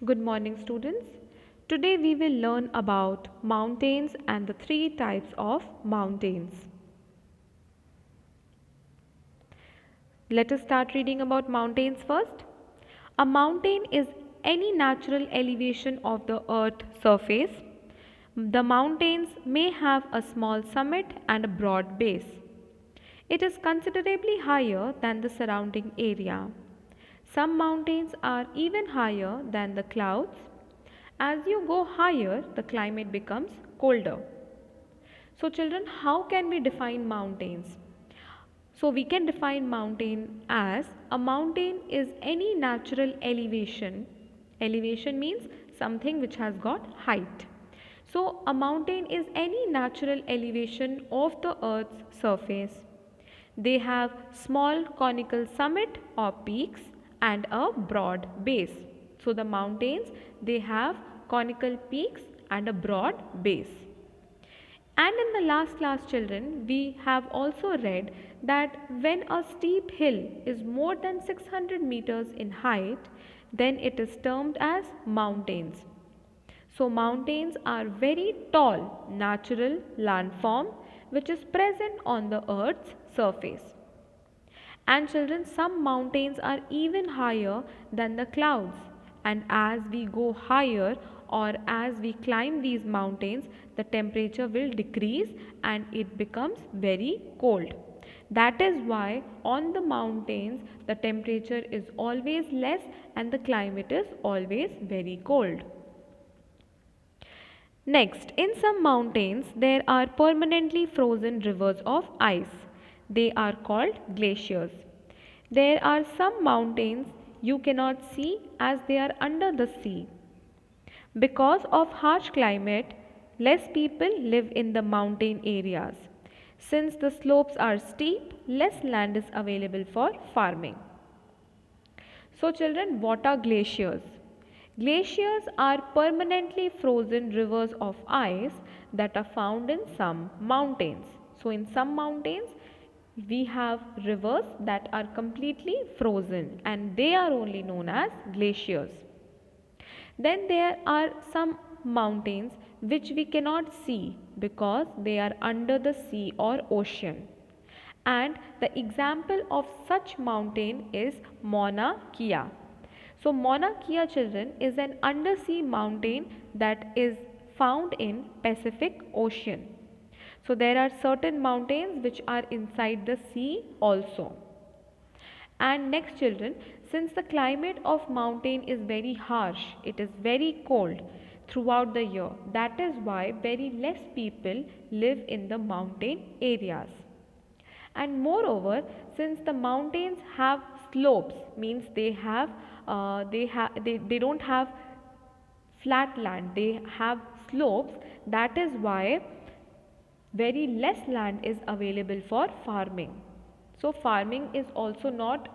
Good morning, students. Today we will learn about mountains and the three types of mountains. Let us start reading about mountains first. A mountain is any natural elevation of the earth's surface. The mountains may have a small summit and a broad base. It is considerably higher than the surrounding area. Some mountains are even higher than the clouds. As you go higher, the climate becomes colder. So, children, how can we define mountains? So, we can define mountain as a mountain is any natural elevation. Elevation means something which has got height. So, a mountain is any natural elevation of the earth's surface. They have small conical summit or peaks and a broad base. So the mountains, they have conical peaks and a broad base. And in the last class, children, we have also read that when a steep hill is more than 600 meters in height, then it is termed as mountains. So mountains are very tall natural landform which is present on the earth's surface. And children, some mountains are even higher than the clouds. And as we go higher or as we climb these mountains, the temperature will decrease and it becomes very cold. That is why on the mountains the temperature is always less and the climate is always very cold. Next, in some mountains there are permanently frozen rivers of ice. They are called glaciers. There are some mountains you cannot see as they are under the sea. Because of harsh climate, less people live in the mountain areas. Since the slopes are steep, less land is available for farming. So children, what are glaciers? Glaciers are permanently frozen rivers of ice that are found in some mountains. So in some mountains, we have rivers that are completely frozen and they are only known as glaciers. Then there are some mountains which we cannot see because they are under the sea or ocean. And the example of such mountain is Mauna Kea. So Mauna Kea, children, is an undersea mountain that is found in Pacific Ocean. So there are certain mountains which are inside the sea also. And next, children, since the climate of mountain is very harsh, it is very cold throughout the year. That is why very less people live in the mountain areas. And moreover, since the mountains have slopes, means they don't have flat land, they have slopes. That is why very less land is available for farming. So farming is also not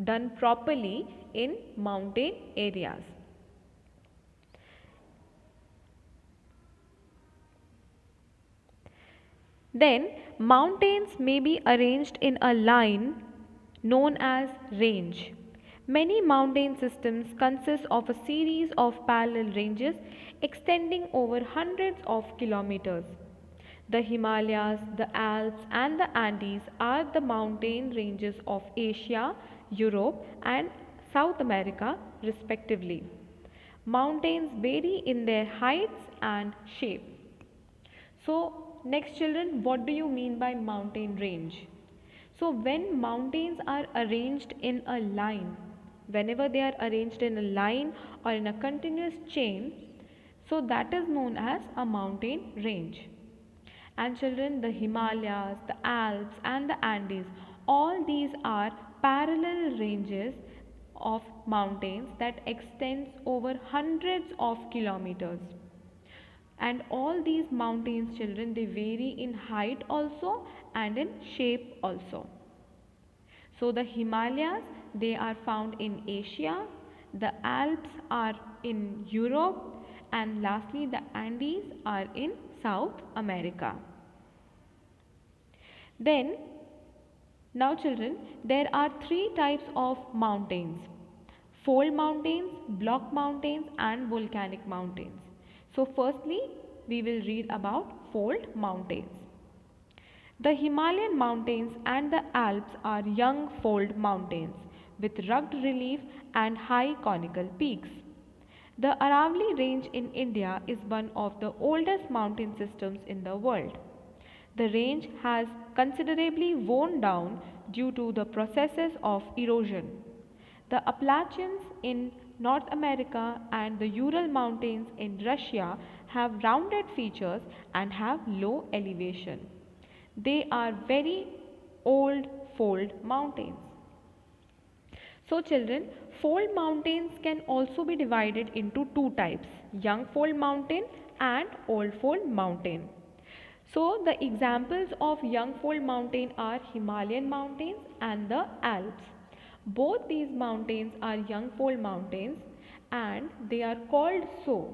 done properly in mountain areas. Then mountains may be arranged in a line known as range. Many mountain systems consist of a series of parallel ranges extending over hundreds of kilometers. The Himalayas, the Alps and the Andes are the mountain ranges of Asia, Europe and South America respectively. Mountains vary in their heights and shape. So next, children, what do you mean by mountain range? So when mountains are arranged in a line, whenever they are arranged in a line or in a continuous chain, so that is known as a mountain range. And children, the Himalayas, the Alps and the Andes, all these are parallel ranges of mountains that extends over hundreds of kilometers. And all these mountains, children, they vary in height also and in shape also. So the Himalayas, they are found in Asia, the Alps are in Europe and lastly the Andes are in South America. Then now children, there are three types of mountains. fold mountains, block mountains and volcanic mountains. So firstly, we will read about fold mountains. The Himalayan mountains and the Alps are young fold mountains with rugged relief and high conical peaks. The Aravalli Range in India is one of the oldest mountain systems in the world. The range has considerably worn down due to the processes of erosion. The Appalachians in North America and the Ural Mountains in Russia have rounded features and have low elevation. They are very old fold mountains. So children, fold mountains can also be divided into two types, young fold mountain and old fold mountain. So the examples of young fold mountain are Himalayan mountains and the Alps. Both these mountains are young fold mountains and they are called so.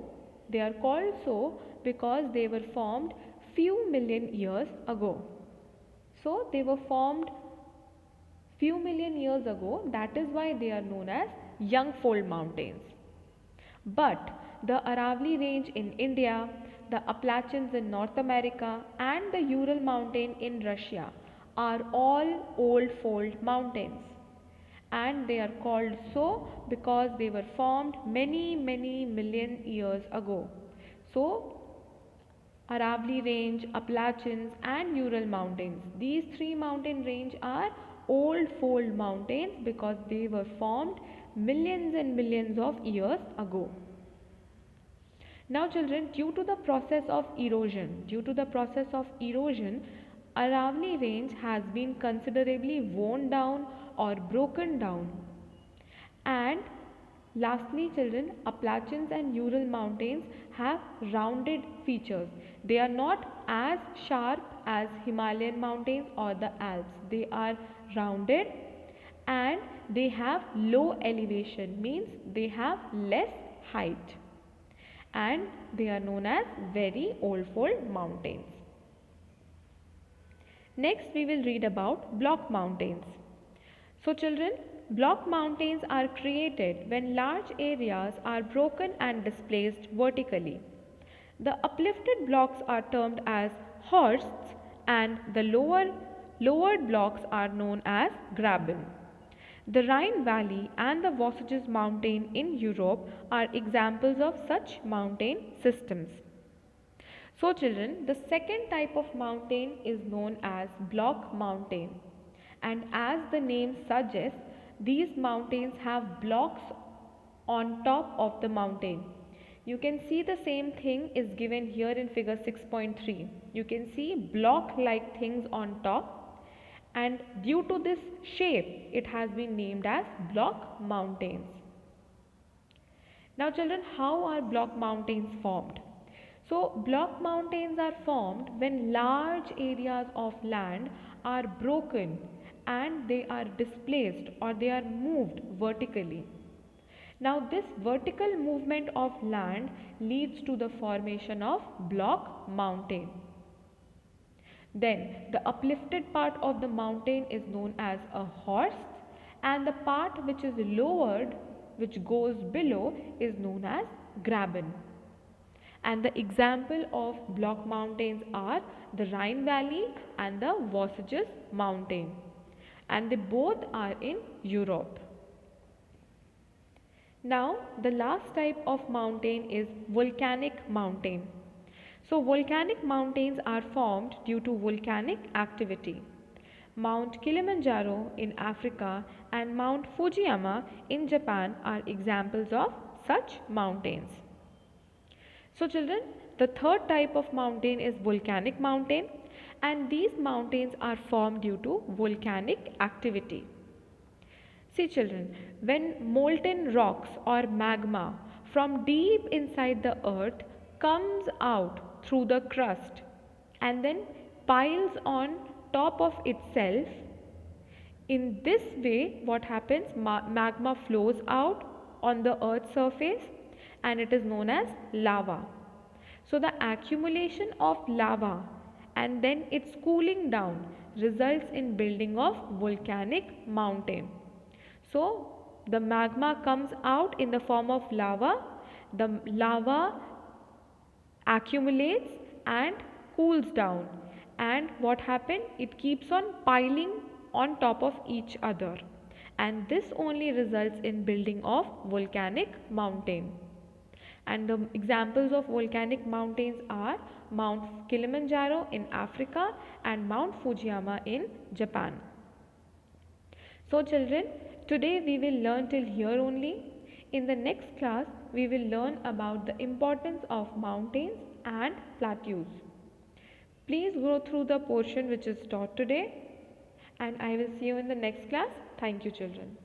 They are called so because they were formed few million years ago. So they were formed few million years ago, that is why they are known as young fold mountains. But the Aravalli Range in India, the Appalachians in North America and the Ural Mountain in Russia are all old fold mountains, and they are called so because they were formed many million years ago. So Aravalli Range, Appalachians and Ural Mountains. These three mountain range are old fold mountains because they were formed millions and millions of years ago. Now children, due to the process of erosion, Aravalli Range has been considerably worn down or broken down. And lastly children, Appalachians and Ural Mountains have rounded features. They are not as sharp as Himalayan mountains or the Alps. They are rounded and they have low elevation, means they have less height, and they are known as very old fold mountains. Next we will read about block mountains. So children, block mountains are created when large areas are broken and displaced vertically. The uplifted blocks are termed as horsts and the lowered blocks are known as graben. The Rhine Valley and the Vosges Mountain in Europe are examples of such mountain systems. So children, the second type of mountain is known as block mountain, and as the name suggests, these mountains have blocks on top of the mountain. You can see the same thing is given here in figure 6.3. You can see block like things on top, and due to this shape it has been named as block mountains. Now children, how are block mountains formed? So block mountains are formed when large areas of land are broken and they are displaced or they are moved vertically. Now this vertical movement of land leads to the formation of block mountain. Then the uplifted part of the mountain is known as a horst, and the part which is lowered, which goes below, is known as graben. And the example of block mountains are the Rhine Valley and the Vosges Mountain, and they both are in Europe. Now the last type of mountain is volcanic mountain. So volcanic mountains are formed due to volcanic activity. Mount Kilimanjaro in Africa and Mount Fujiyama in Japan are examples of such mountains. So children, the third type of mountain is volcanic mountain, and these mountains are formed due to volcanic activity. See children, when molten rocks or magma from deep inside the earth comes out through the crust and then piles on top of itself, in this way what happens, magma flows out on the earth's surface and it is known as lava. So the accumulation of lava and then its cooling down results in building of volcanic mountain. So the magma comes out in the form of lava. The lava accumulates and cools down, and what happened, it keeps on piling on top of each other, and this only results in building of volcanic mountain. And the examples of volcanic mountains are Mount Kilimanjaro in Africa and Mount Fujiyama in Japan. So children, today we will learn till here only. In the next class, we will learn about the importance of mountains and plateaus. Please go through the portion which is taught today, and I will see you in the next class. Thank you children.